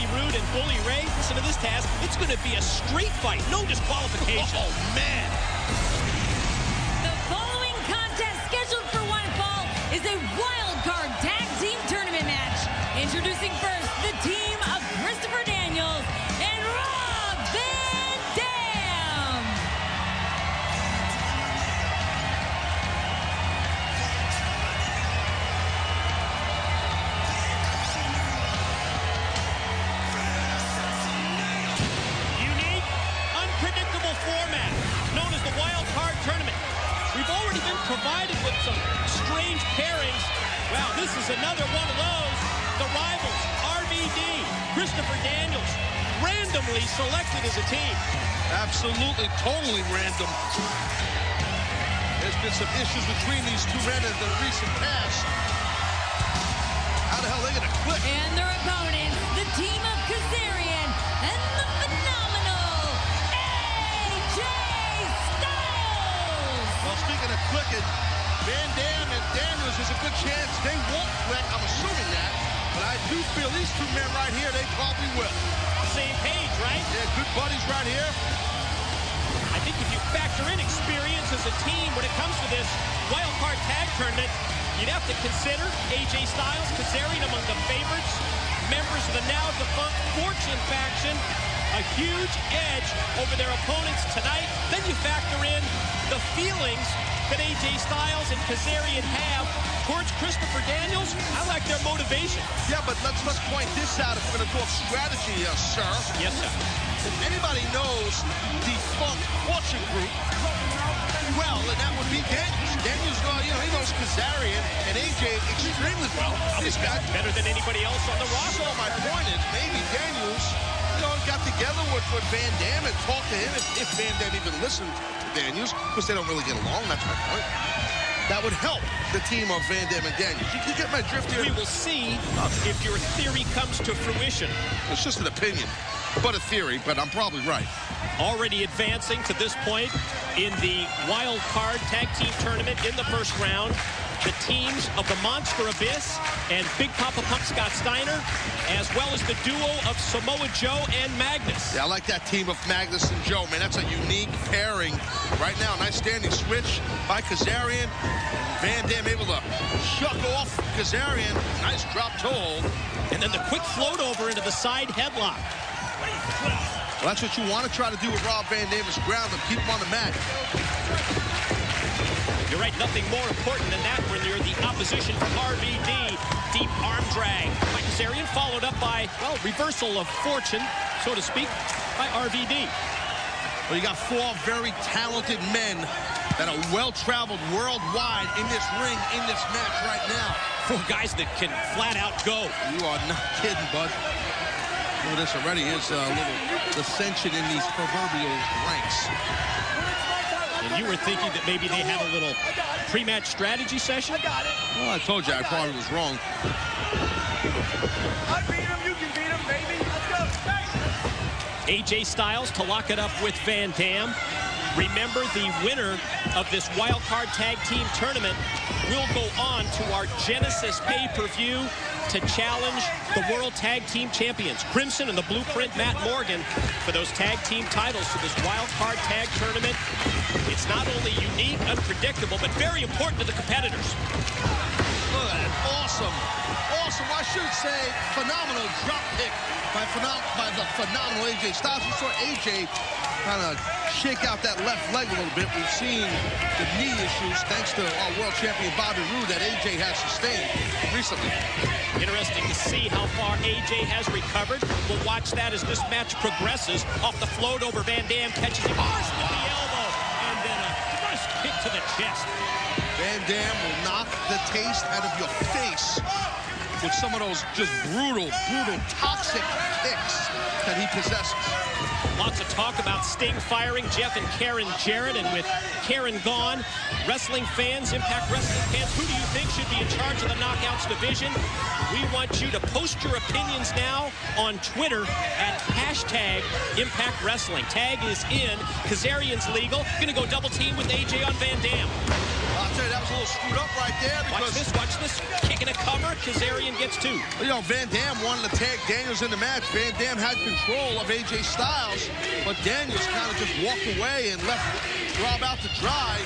Bobby Roode and Bully Ray. Listen to this, Taz. It's going to be a street fight. No disqualification. Oh, man. The following contest scheduled for one fall is a wild card tag team tournament match. Introducing first the team of Christopher Daniels and Rob Van Dam. Unique, unpredictable format known as the wild card tournament. We've already been provided with some strange pairings. Wow, this is another one of those. The rivals, RVD, Christopher Daniels, randomly selected as a team. Absolutely, totally random. There's been some issues between these two men in the recent past. How the hell are they going to click? And their opponents, the team of Kazarian and the phenomenal AJ Styles. Well, speaking of clicking, Van Dam and Daniels, there's a good chance they won't click. I'm assuming that. But I do feel these two men right here, they probably will. Same page, right? They're good buddies right here. I think if you factor in experience as a team when it comes to this wild card tag tournament, you'd have to consider AJ Styles, Kazarian among the favorites, members of the now defunct Fortune faction, a huge edge over their opponents tonight. Then you factor in the feelings that AJ Styles and Kazarian have towards Christopher Daniels. I like their motivation. Yeah, but let's point this out if we're going to talk strategy, sir. Yes, sir. If anybody knows the Funk Fortune group, well, and that would be Daniels. Daniels, he knows Kazarian and AJ extremely well. This guy better than anybody else on the roster. So my point is, maybe Daniels, got together with Van Dam and talked to him, if Van Dam even listened to Daniels, because they don't really get along, that's my point. That would help the team of Van Dam and Daniels. You get my drift here? We will see if your theory comes to fruition. It's just an opinion, but a theory, but I'm probably right. Already advancing to this point in the wild card tag team tournament in the first round, the teams of the Monster Abyss and Big Papa Pump Scott Steiner, as well as the duo of Samoa Joe and Magnus. Yeah, I like that team of Magnus and Joe, man. That's a unique pairing right now. Nice standing switch by Kazarian. Van Dam able to shuck off Kazarian. Nice drop toe hold. And then the quick float over into the side headlock. Well, that's what you want to try to do with Rob Van Dam, is ground him, keep him on the mat. You're right, nothing more important than that when you're the opposition from RVD. Deep arm drag by Kazarian, followed up by, well, reversal of fortune, so to speak, by RVD. Well, you got four very talented men that are well-traveled worldwide in this ring, in this match right now. Four guys that can flat out go. You are not kidding, bud. Look at this already. Here's a little dissension in these proverbial ranks. And you were thinking that maybe they had a little pre-match strategy session? Well, I told you I probably was wrong. I beat him, you can beat him, baby. Let's go. AJ Styles to lock it up with Van Dam. Remember, the winner of this wild card tag team tournament will go on to our Genesis pay-per-view to challenge the World Tag Team Champions, Crimson and the Blueprint Matt Morgan, for those tag team titles for this wild card tag tournament. It's not only unique, unpredictable, but very important to the competitors. Look at that. Awesome. Awesome. I should say phenomenal drop kick by the phenomenal AJ Styles. We saw AJ kind of shake out that left leg a little bit. We've seen the knee issues, thanks to our world champion Bobby Roode, that AJ has sustained recently. Interesting to see how far AJ has recovered. We'll watch that as this match progresses. Off the float over, Van Dam catches him first with the elbow, and then a nice kick to the chest. Van Dam will knock the taste out of your face with some of those just brutal, toxic kicks that he possesses. Lots of talk about Sting firing Jeff and Karen Jarrett, and with Karen gone, wrestling fans, Impact Wrestling fans, who do you think should be in charge of the Knockouts division? We want you to post your opinions now on Twitter at #ImpactWrestling. Tag is in. Kazarian's legal. Gonna go double team with AJ on Van Dam. Lots tell you, that was a little screwed up right there. Because, watch this. Kicking a cover. Kazarian gets 2. You know, Van Dam wanted to tag Daniels in the match. Van Dam had control of AJ Styles, but Daniels kind of just walked away and left Rob out to dry.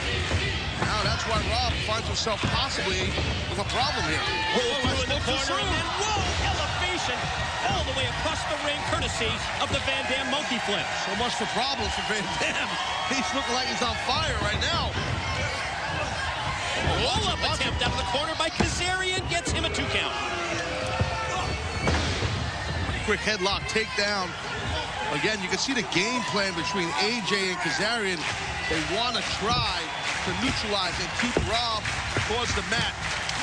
Now that's why Rob finds himself possibly with a problem here. Through in the corner, and then, whoa, elevation all the way across the ring, courtesy of the Van Dam monkey flip. So much for problems for Van Dam. He's looking like he's on fire right now. Roll-up attempt out of the corner by Kazarian gets him a 2 count. Quick headlock takedown. Again, you can see the game plan between AJ and Kazarian. They want to try to neutralize and keep Rob towards the mat.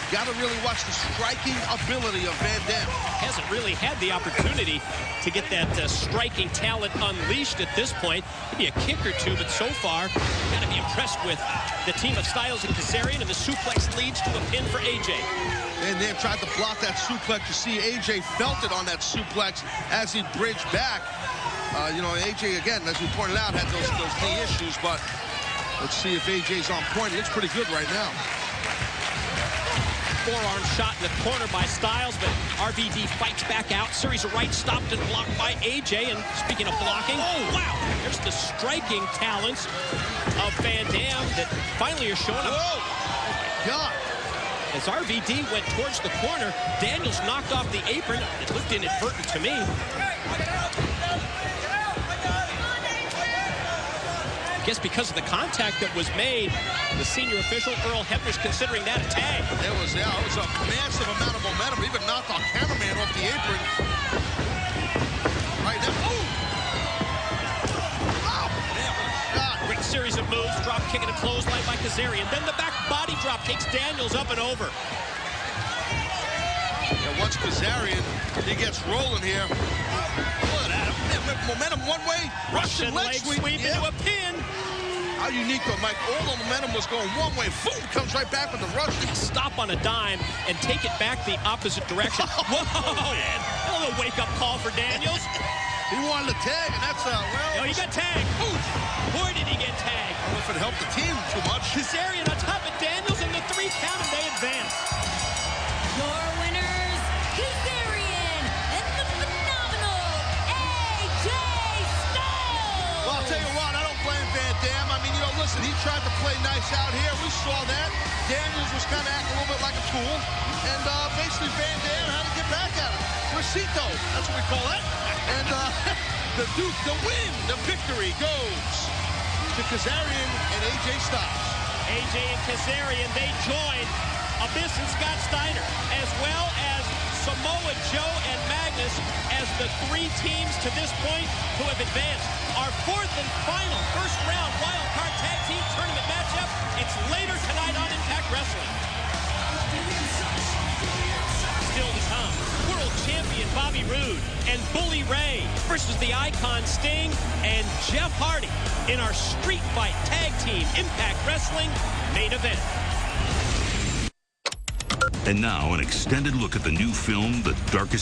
Got to really watch the striking ability of Van Dam. Hasn't really had the opportunity to get that striking talent unleashed at this point. Maybe a kick or 2, but so far, got to be impressed with the team of Styles and Kazarian, and the suplex leads to a pin for AJ. And they tried to block that suplex. You see AJ felt it on that suplex as he bridged back. You know, AJ, again, as we pointed out, had those knee issues, but let's see if AJ's on point. He looks pretty good right now. Forearm shot in the corner by Styles, but RVD fights back out. Series of rights stopped and blocked by AJ. And speaking of blocking, oh, wow, there's the striking talents of Van Dam that finally are showing up. Whoa! Oh, my God. As RVD went towards the corner, Daniels knocked off the apron. It looked inadvertent to me. I guess because of the contact that was made, the senior official, Earl Hebner's, considering that a tag. It was a massive amount of momentum. Even knocked our cameraman off the apron. Right now. Oh! Oh! God. Great series of moves. Drop kick and a clothesline by Kazarian. Then the back body drop takes Daniels up and over. Yeah, once Kazarian, he gets rolling here. Look at that. Momentum one way. Russian leg sweep into a pin. How unique, though, Mike. All the momentum was going one way. Boom! Comes right back with the Russian. Stop on a dime and take it back the opposite direction. Whoa, man. A little wake-up call for Daniels. He wanted to tag, and that's, well... Oh, he got tagged. Ooh. Boy, did he get tagged. I don't know if it helped the team too much. Kazarian on top of Daniels, and the 3 count, and they advance. Your winners, Kazarian and the phenomenal AJ Styles. Well, I'll tell you what, I don't blame Van Dam. I mean, you know, listen, he tried to play nice out here. We saw that. Daniels was kind of acting a little bit like a fool. And basically Van Dam had to get back at him. Recito, that's what we call it. And the Duke, the win, the victory goes to Kazarian and AJ Styles. AJ and Kazarian, they join Abyss and Scott Steiner, as well as Samoa Joe and Magnus, as the 3 teams to this point who have advanced. Our 4th and final first-round Wild Card Tag Team Tournament matchup. It's later tonight on Impact Wrestling. Still to come, World Champion Bobby Roode and Bully Ray versus the Icon Sting and Jeff Hardy in our Street Fight Tag Team Impact Wrestling main event. And now an extended look at the new film, The Darkest